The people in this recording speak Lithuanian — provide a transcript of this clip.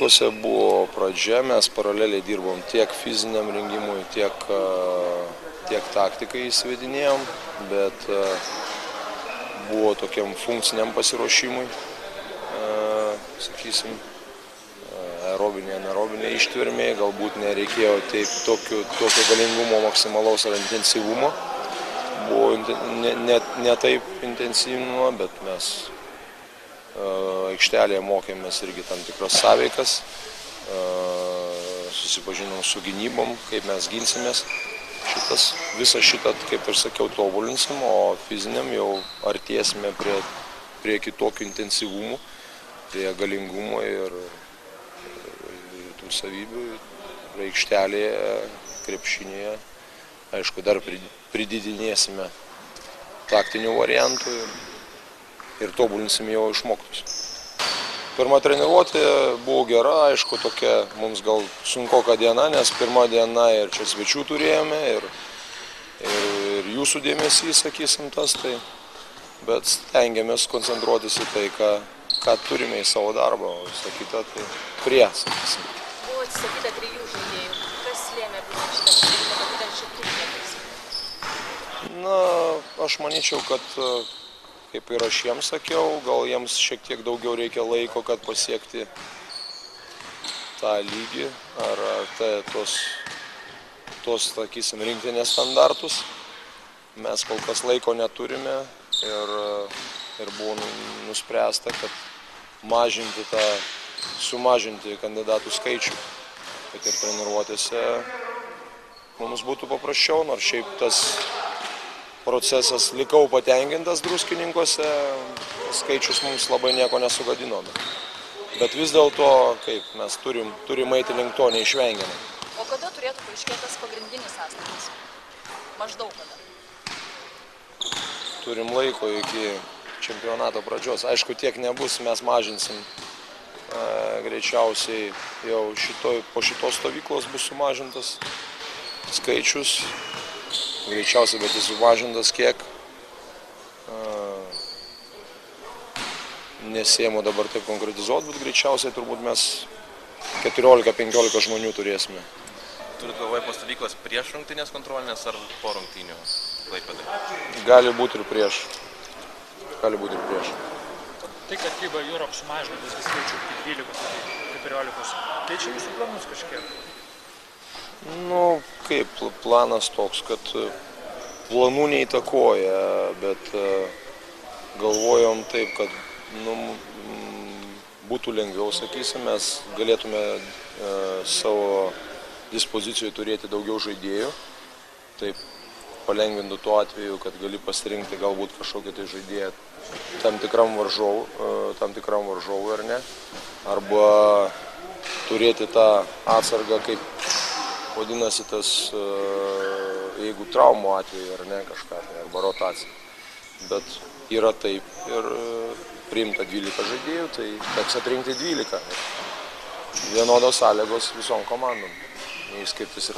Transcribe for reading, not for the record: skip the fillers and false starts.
stovyklose buvo pradžia, mes paraleliai dirbom tiek fiziniam rengimui, tiek taktikai įsivedinėjom, bet buvo tokiam funkciniam pasiruošimui, sakysim, aerobinė, anaerobinė ištvermė, galbūt nereikėjo taip tokio galingumo maksimalaus ar intensyvumo. Buvo ne taip intensyvumo, bet mes aikštelėje mokėmės irgi tam tikras sąveikas, susipažinom su gynybom, kaip mes ginsimės. Visą šitą, kaip ir sakiau, tobulinsim, o fiziniam jau artėsime prie kitokių intensyvumų, prie galingumo ir tų savybių. Aikštelėje, krepšinėje, aišku, dar prididinėsime taktinių variantų ir tobulinsim jau išmoktus. Pirma treniruotė buvo gera, aišku, tokia mums gal sunkoka diena, nes pirma diena ir čia svečių turėjome, ir jūsų dėmesys, sakysim, bet stengiamės koncentruotis į tai, ką turime į savo darbą, o visą kitą tai sakysim. Buvo atsisakyta 3 žaidėjų. Kas lėmė būtent šitą, būtent šitų vietos? Na, aš manyčiau, kad kaip ir aš jiems sakiau, gal jiems šiek tiek daugiau reikia laiko, kad pasiekti tą lygį ar tos, sakysim, rinktinės standartus. Mes kol kas laiko neturime ir buvo nuspręsta, kad sumažinti kandidatų skaičių, kad ir treniruotėse mums būtų paprasčiau, nors šiaip tas procesas likau patenkintas Druskininkuose, skaičius mums labai nieko nesugadino. Bet vis dėlto, kaip mes turim eiti link to neišvengiamai. O kada turėtų paaiškėti tas pagrindinis sąstatas? Maždaug kada? Turim laiko iki čempionato pradžios. Aišku, tiek nebus, mes mažinsim. Greičiausiai jau po šitos stovyklos bus sumažintas skaičius. Greičiausiai, bet jis sumažintas kiek. Nesiemu dabar taip konkretizuoti, bet greičiausiai turbūt mes 14-15 žmonių turėsime. Turit galvoje po stovyklos prieš rungtynės kontrolinės ar po rungtynių Klaipėdai? Gali būti ir prieš. Tai, kad FIBA Europe sumažino visą skaičių iki 12-14, tai čia jūsų planus kažkiek? Nu, kaip planas toks, kad planų neįtakoja, bet galvojom taip, kad būtų lengviau, sakysim, mes galėtume savo dispozicijoje turėti daugiau žaidėjų. Taip palengvintų tuo atveju, kad gali pasirinkti galbūt kažkokį tai žaidėją tam tikram varžovui ar ne. Arba turėti tą atsargą, kaip vadinasi tas, jeigu traumų atveju ar ne kažką, arba rotacija. Bet yra taip ir priimta 12 žaidėjų, tai teks atrinkti 12. Vienodos sąlygos visom komandom, neįskirtis ir